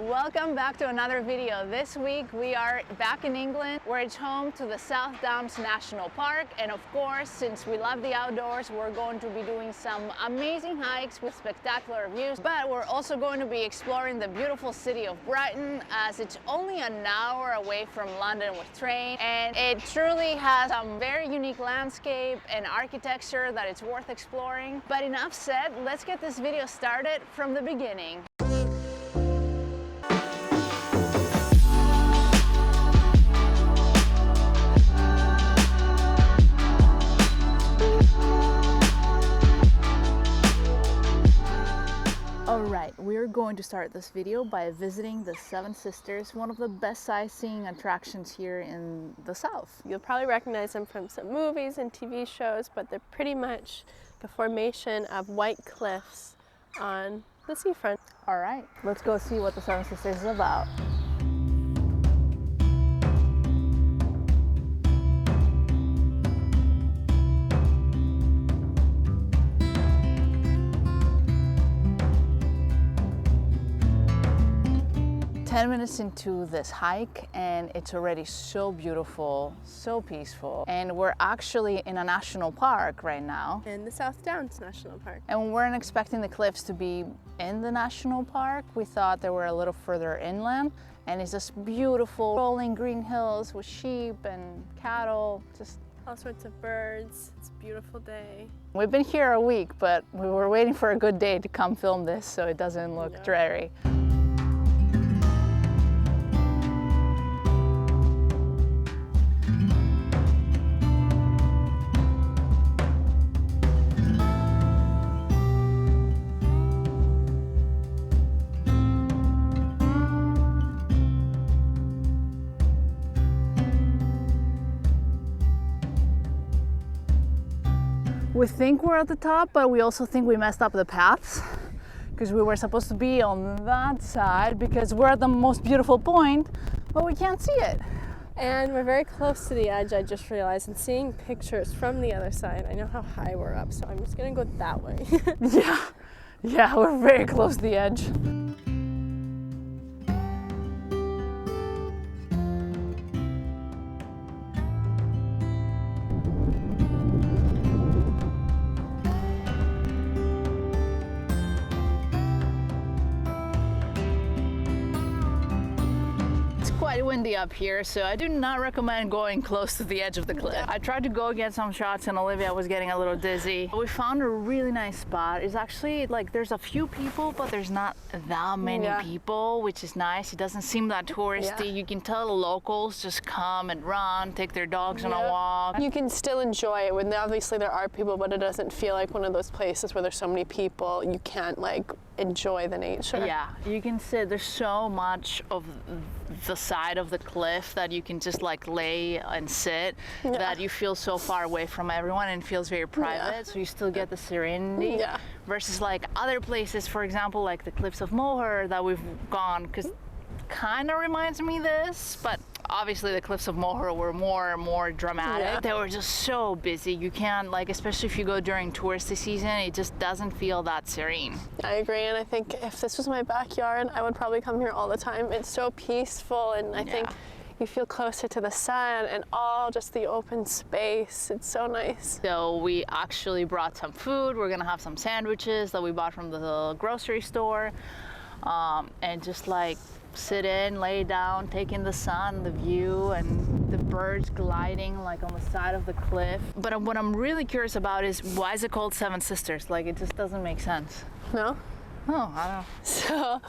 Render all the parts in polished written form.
Welcome back to another video. This week we are back in England, where it's home to the South Downs National Park, and of course, since we love the outdoors, we're going to be doing some amazing hikes with spectacular views, but we're also going to be exploring the beautiful city of Brighton, as it's only an hour away from London with train, and it truly has some very unique landscape and architecture that it's worth exploring. But enough said, let's get this video started from the beginning. Alright, we're going to start this video by visiting the Seven Sisters, one of the best sightseeing attractions here in the south. You'll probably recognize them from some movies and TV shows, but they're pretty much the formation of white cliffs on the seafront. Alright, let's go see what the Seven Sisters is about. Minutes into this hike, and it's already so beautiful, so peaceful, and we're actually in a national park right now. In the South Downs National Park. And we weren't expecting the cliffs to be in the national park. We thought they were a little further inland, and it's just beautiful rolling green hills with sheep and cattle, just all sorts of birds. It's a beautiful day. We've been here a week, but we were waiting for a good day to come film this so it doesn't look dreary. We think we're at the top, but we also think we messed up the paths, because we were supposed to be on that side because we're at the most beautiful point, but we can't see it. And we're very close to the edge, I just realized, and seeing pictures from the other side, I know how high we're up, so I'm just gonna go that way. Yeah, we're very close to the edge. Quite windy up here, so I do not recommend going close to the edge of the cliff. I tried to go get some shots and Olivia was getting a little dizzy. We found a really nice spot. It's actually like there's a few people, but there's not that many people, which is nice. It doesn't seem that touristy. You can tell the locals just come and run, take their dogs on a walk. You can still enjoy it when obviously there are people, but it doesn't feel like one of those places where there's so many people you can't like enjoy the nature. Yeah, you can sit. There's so much of the side of the cliff that you can just like lay and sit that you feel so far away from everyone and feels very private, so you still get the serenity versus like other places, for example like the cliffs of Moher that we've gone, because kind of reminds me of this, but obviously the cliffs of Moher were more dramatic. They were just so busy. You can't, like, especially if you go during touristy season, it just doesn't feel that serene. I agree, and I think if this was my backyard, I would probably come here all the time. It's so peaceful, and I think you feel closer to the sun and all just the open space. It's so nice. So we actually brought some food. We're gonna have some sandwiches that we bought from the grocery store, and just like sit in, lay down, take in the sun, the view, and the birds gliding like on the side of the cliff. But what I'm really curious about is, why is it called Seven Sisters? Like, it just doesn't make sense. No? Oh, I don't know. So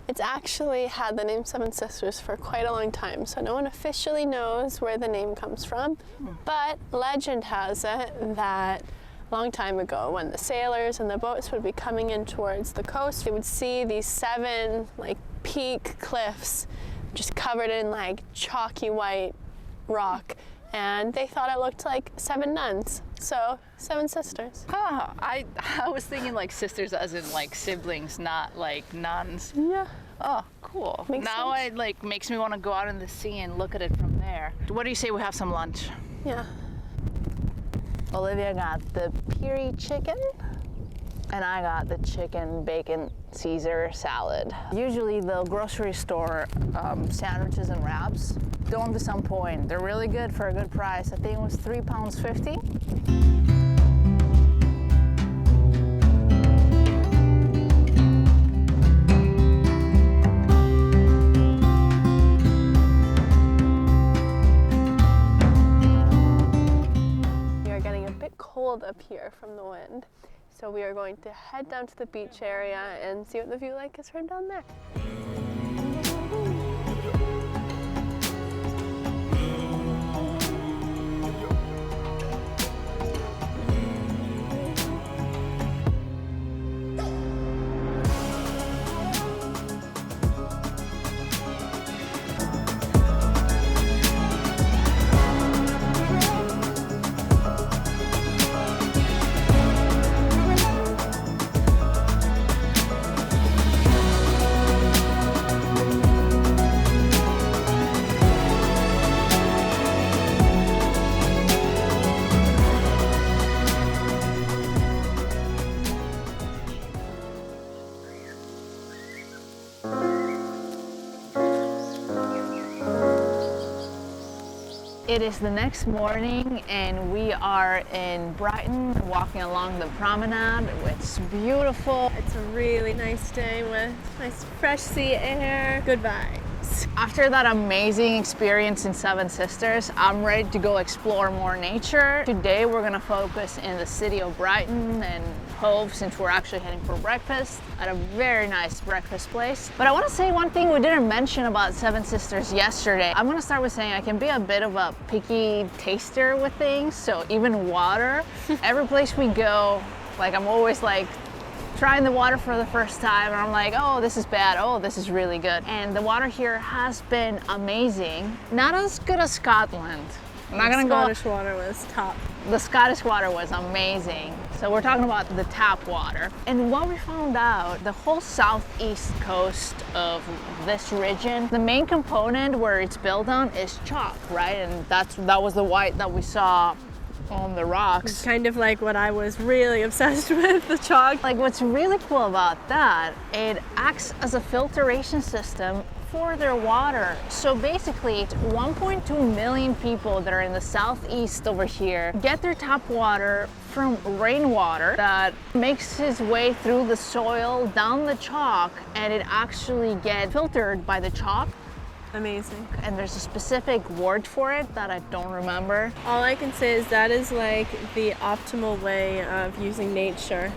it's actually had the name Seven Sisters for quite a long time, so no one officially knows where the name comes from. But legend has it that a long time ago, when the sailors and the boats would be coming in towards the coast, they would see these seven like peak cliffs just covered in like chalky white rock, and they thought it looked like seven nuns, so Seven Sisters. I was thinking like sisters as in like siblings, not like nuns. Yeah. Oh, cool. Makes now sense. it like makes me want to go out in the sea and look at it from there. What do you say we have some lunch? Yeah. Olivia got the piri chicken And I got the chicken bacon Caesar salad. Usually the grocery store sandwiches and wraps don't disappoint. They're really good for a good price. I think it was £3.50. Cold up here from the wind, so we are going to head down to the beach area and see what the view like is from down there. It is the next morning and we are in Brighton, walking along the promenade. It's beautiful. It's a really nice day with nice fresh sea air, good vibes. After that amazing experience in Seven Sisters, I'm ready to go explore more nature. Today we're gonna focus in the city of Brighton and Hove, since we're actually heading for breakfast at a very nice breakfast place. But I want to say one thing we didn't mention about Seven Sisters yesterday. I'm gonna start with saying I can be a bit of a picky taster with things, so even water. Every place we go, like I'm always like trying the water for the first time and I'm like, oh, this is bad, oh, this is really good. And the water here has been amazing. Not as good as Scotland. I'm not gonna go. Scottish water was top. The Scottish water was amazing. So we're talking about the tap water. And what we found out, the whole southeast coast of this region, the main component where it's built on is chalk, right? And that was the white that we saw on the rocks. It's kind of like what I was really obsessed with, the chalk. Like what's really cool about that, it acts as a filtration system for their water. So basically 1.2 million people that are in the southeast over here get their tap water from rainwater that makes its way through the soil down the chalk, and it actually gets filtered by the chalk. Amazing. And there's a specific word for it that I don't remember. All I can say is that is like the optimal way of using nature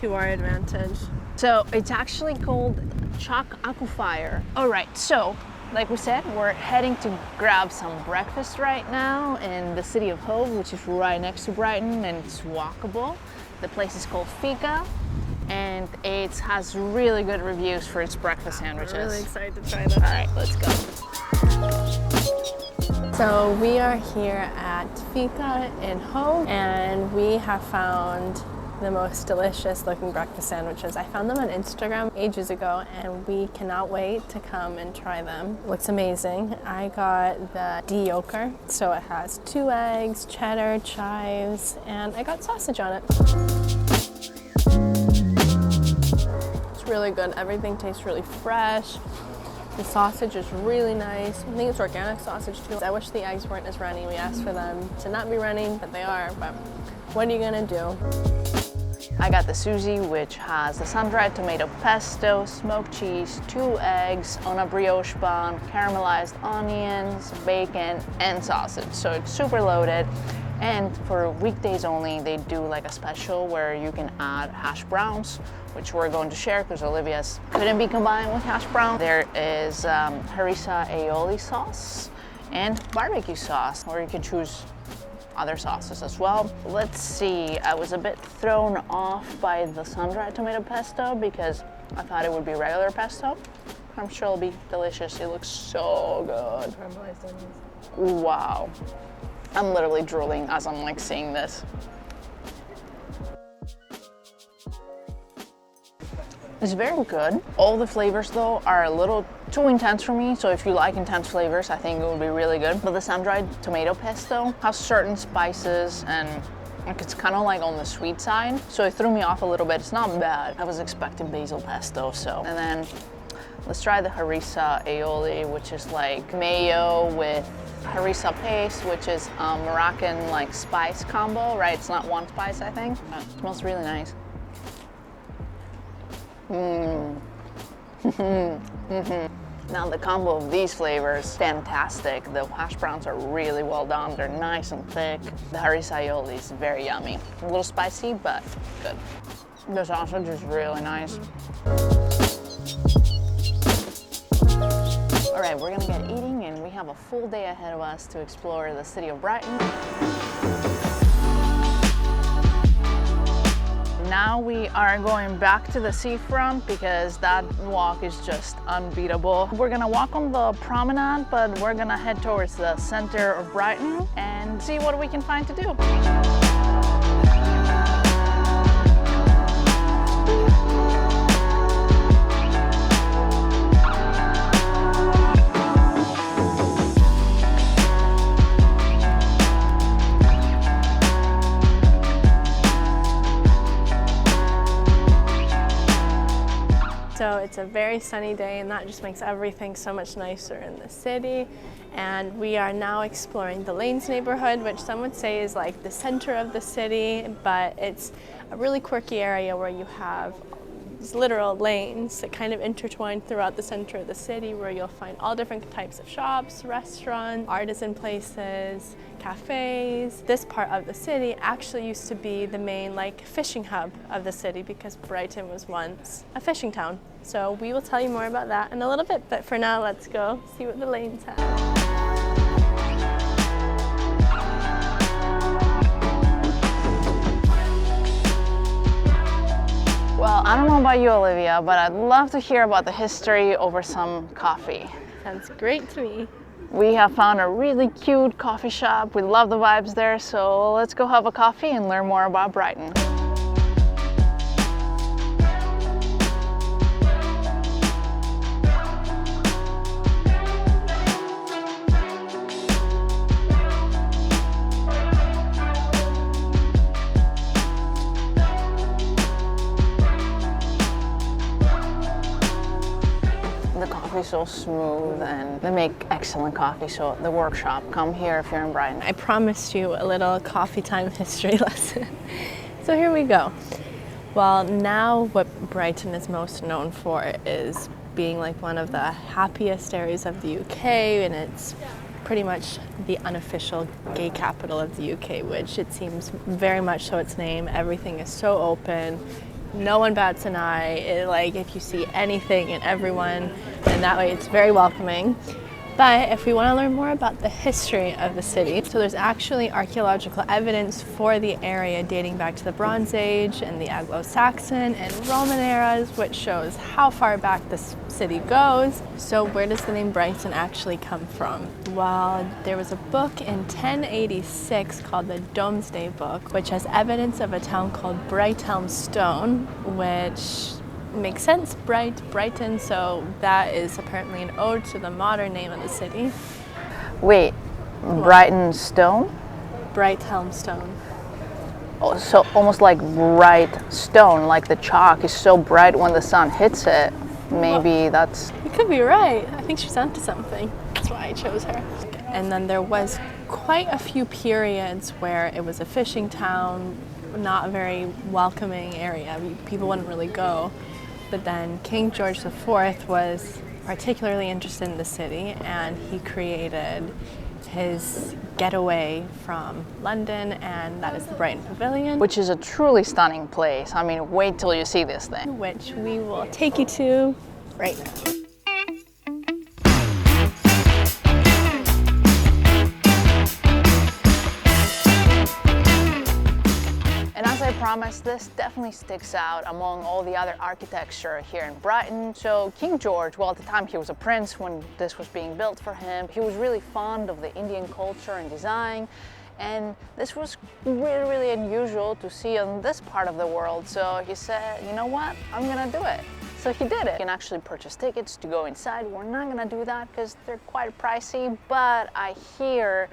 to our advantage. So it's actually called chalk aquifer. All right, so like we said, we're heading to grab some breakfast right now in the city of Hove, which is right next to Brighton, and it's walkable. The place is called FIKA, and it has really good reviews for its breakfast sandwiches. I'm really excited to try that. All right, let's go. So we are here at FIKA in Hove, and we have found the most delicious looking breakfast sandwiches. I found them on Instagram ages ago and we cannot wait to come and try them. Looks amazing. I got the de-yolker, so it has 2 eggs, cheddar, chives, and I got sausage on it. It's really good. Everything tastes really fresh. The sausage is really nice. I think it's organic sausage too. I wish the eggs weren't as runny. We asked for them to not be runny, but they are. But what are you gonna do? I got the Susie, which has the sun-dried tomato pesto, smoked cheese, 2 eggs on a brioche bun, caramelized onions, bacon, and sausage. So it's super loaded. And for weekdays only, they do like a special where you can add hash browns, which we're going to share because Olivia's couldn't be combined with hash brown. There is harissa aioli sauce and barbecue sauce, or you can choose other sauces as well. Let's see, I was a bit thrown off by the sun-dried tomato pesto because I thought it would be regular pesto. I'm sure it'll be delicious. It looks so good. Caramelized onions. Wow. I'm literally drooling as I'm like seeing this. It's very good. All the flavors though are a little too intense for me, so if you like intense flavors, I think it would be really good. But the sun-dried tomato pesto has certain spices and Like it's kind of like on the sweet side, so it threw me off a little bit. It's not bad. I was expecting basil pesto, so. And then let's try the harissa aioli, which is like mayo with harissa paste, which is Moroccan like spice combo, right? It's not one spice, I think. It smells really nice. Now the combo of these flavors, fantastic. The hash browns are really well done. They're nice and thick. The harissa aioli is very yummy. A little spicy, but good. The sausage is really nice. All right, we're gonna get eating, and we have a full day ahead of us to explore the city of Brighton. Now we are going back to the seafront because that walk is just unbeatable. We're gonna walk on the promenade, but we're gonna head towards the center of Brighton and see what we can find to do. So it's a very sunny day, and that just makes everything so much nicer in the city. And we are now exploring the Lanes neighborhood, which some would say is like the center of the city, but it's a really quirky area where you have these literal lanes that kind of intertwine throughout the center of the city, where you'll find all different types of shops, restaurants, artisan places, cafes. This part of the city actually used to be the main like fishing hub of the city because Brighton was once a fishing town. So we will tell you more about that in a little bit, but for now let's go see what the lanes have. Well, I don't know about you, Olivia, but I'd love to hear about the history over some coffee. Sounds great to me. We have found a really cute coffee shop. We love the vibes there, so let's go have a coffee and learn more about Brighton. The coffee is so smooth and they make excellent coffee. So the workshop, come here if you're in Brighton. I promised you a little coffee time history lesson. So here we go. Well, now what Brighton is most known for is being like one of the happiest areas of the UK, and it's pretty much the unofficial gay capital of the UK, which it seems very much so its name. Everything is so open. No one bats an eye. Like if you see anything and everyone, and that way it's very welcoming. But if we want to learn more about the history of the city, so there's actually archaeological evidence for the area dating back to the Bronze Age and the Anglo-Saxon and Roman eras, which shows how far back this city goes. So where does the name Brighton actually come from? Well, there was a book in 1086 called the Domesday Book, which has evidence of a town called Brighthelmstone, which makes sense, Brighton, so that is apparently an ode to the modern name of the city. Wait, Brighton Stone? Brighthelmstone. Oh, so almost like bright stone, like the chalk is so bright when the sun hits it. Maybe that's... You could be right. I think she's onto something. That's why I chose her. And then there was quite a few periods where it was a fishing town, not a very welcoming area. People wouldn't really go. But then King George IV was particularly interested in the city, and he created his getaway from London, and that is the Brighton Pavilion. Which is a truly stunning place. I mean, wait till you see this thing. Which we will take you to right now. As I promised, this definitely sticks out among all the other architecture here in Brighton. So King George, well, at the time he was a prince when this was being built for him. He was really fond of the Indian culture and design, and this was really, really unusual to see on this part of the world. So he said, you know what, I'm gonna do it. So he did it. You can actually purchase tickets to go inside. We're not gonna do that because they're quite pricey, but I hear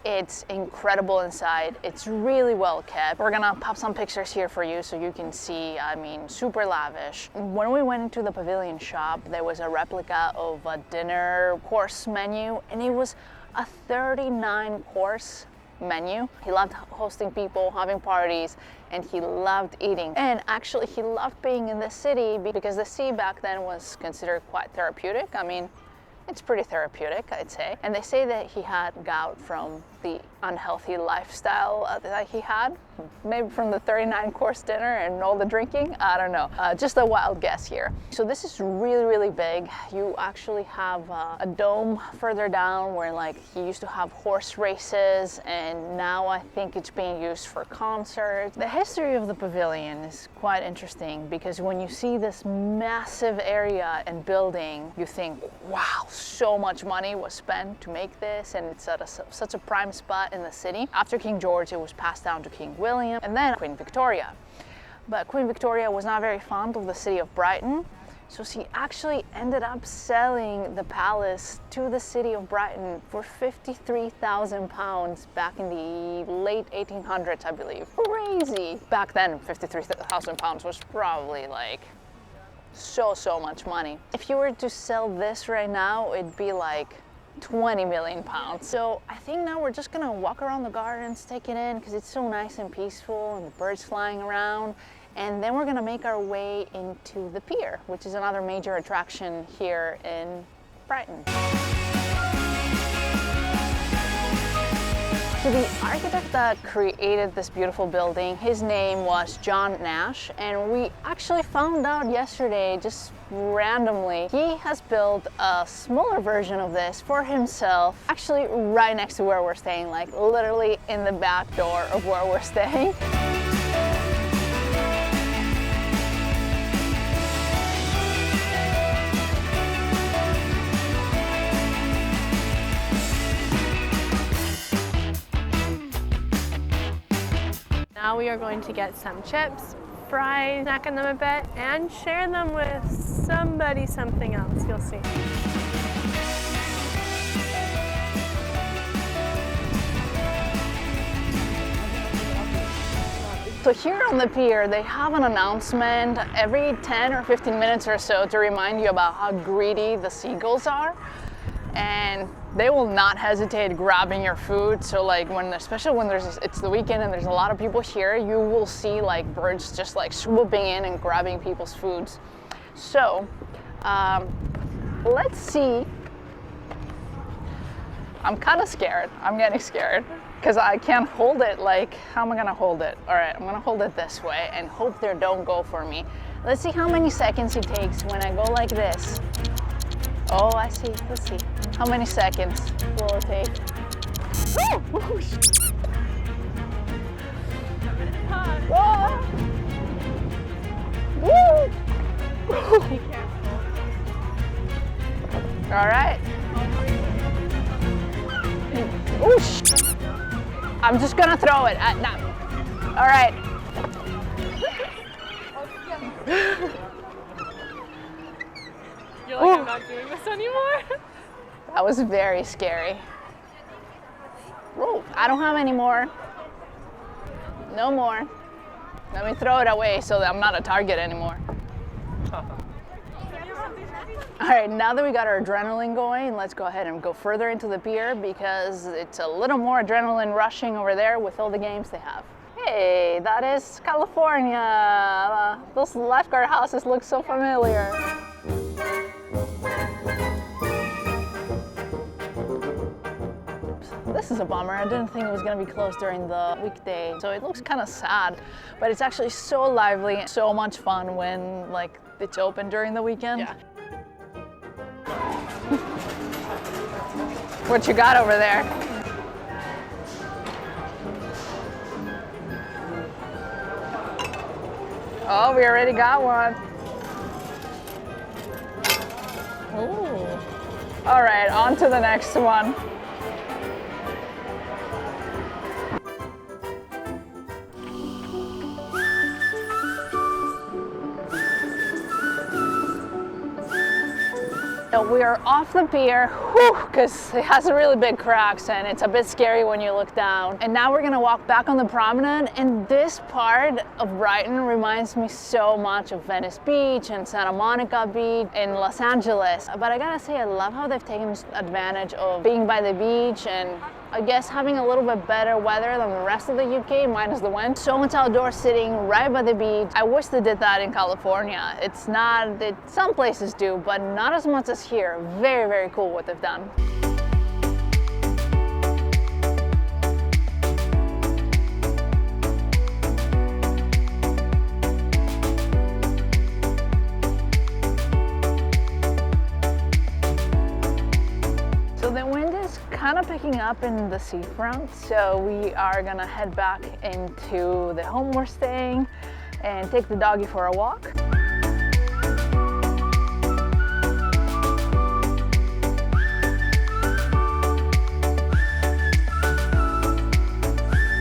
It's incredible inside. It's really well kept. We're gonna pop some pictures here for you so you can see, I mean, super lavish. When we went into the pavilion shop, there was a replica of a dinner course menu, and it was a 39 course menu. He loved hosting people, having parties, and he loved eating. And actually he loved being in the city because the sea back then was considered quite therapeutic. I mean, it's pretty therapeutic, I'd say. And they say that he had gout from the unhealthy lifestyle that he had, maybe from the 39 course dinner and all the drinking, I don't know. Just a wild guess here. So this is really, really big. You actually have a dome further down where like he used to have horse races, and now I think it's being used for concerts. The history of the pavilion is quite interesting because when you see this massive area and building, you think, wow, so much money was spent to make this, and it's at such a prime spot in the city. After King George, it was passed down to King William and then Queen Victoria. But Queen Victoria was not very fond of the city of Brighton, so she actually ended up selling the palace to the city of Brighton for £53,000 back in the late 1800s, I believe. Crazy! Back then, £53,000 was probably like so much money. If you were to sell this right now, it'd be like 20 million pounds. So I think now we're just gonna walk around the gardens, take it in, because it's so nice and peaceful and the birds flying around. And then we're gonna make our way into the pier, which is another major attraction here in Brighton. So the architect that created this beautiful building, his name was John Nash, and we actually found out yesterday, just randomly, he has built a smaller version of this for himself, actually right next to where we're staying, like literally in the back door of where we're staying. Now we are going to get some chips, fry, snack on them a bit, and share them with somebody, something else, you'll see. So here on the pier, they have an announcement every 10 or 15 minutes or so to remind you about how greedy the seagulls are. And they will not hesitate grabbing your food. So like especially when it's the weekend and there's a lot of people here, you will see like birds just like swooping in and grabbing people's foods. So let's see. I'm kind of scared. I'm getting scared because I can't hold it. Like, how am I gonna hold it? All right, I'm gonna hold it this way and hope they don't go for me. Let's see how many seconds it takes when I go like this. Oh, I see. Let's see. How many seconds will it take? Oh! Oh! Woo! Be careful. All right. Ooh, I'm just gonna throw it. No. All right. You're like, I'm not doing this anymore? That was very scary. Whoa, I don't have any more. No more. Let me throw it away so that I'm not a target anymore. All right, now that we got our adrenaline going, let's go ahead and go further into the pier because it's a little more adrenaline rushing over there with all the games they have. Hey, that is California. Those lifeguard houses look so familiar. This is a bummer. I didn't think it was gonna be closed during the weekday, so it looks kind of sad, but it's actually so lively and so much fun when like it's open during the weekend. Yeah. What you got over there? Oh, we already got one. Ooh. All right, on to the next one. So we are off the pier, because it has really big cracks and it's a bit scary when you look down. And now we're gonna walk back on the promenade, and this part of Brighton reminds me so much of Venice Beach and Santa Monica Beach in Los Angeles. But I gotta say, I love how they've taken advantage of being by the beach and I guess having a little bit better weather than the rest of the UK, minus the wind. So much outdoor sitting right by the beach. I wish they did that in California. It's not, some places do, but not as much as here. Very, very cool what they've done. So the wind is kind of picking up in the seafront, so we are gonna head back into the home we're staying and take the doggy for a walk.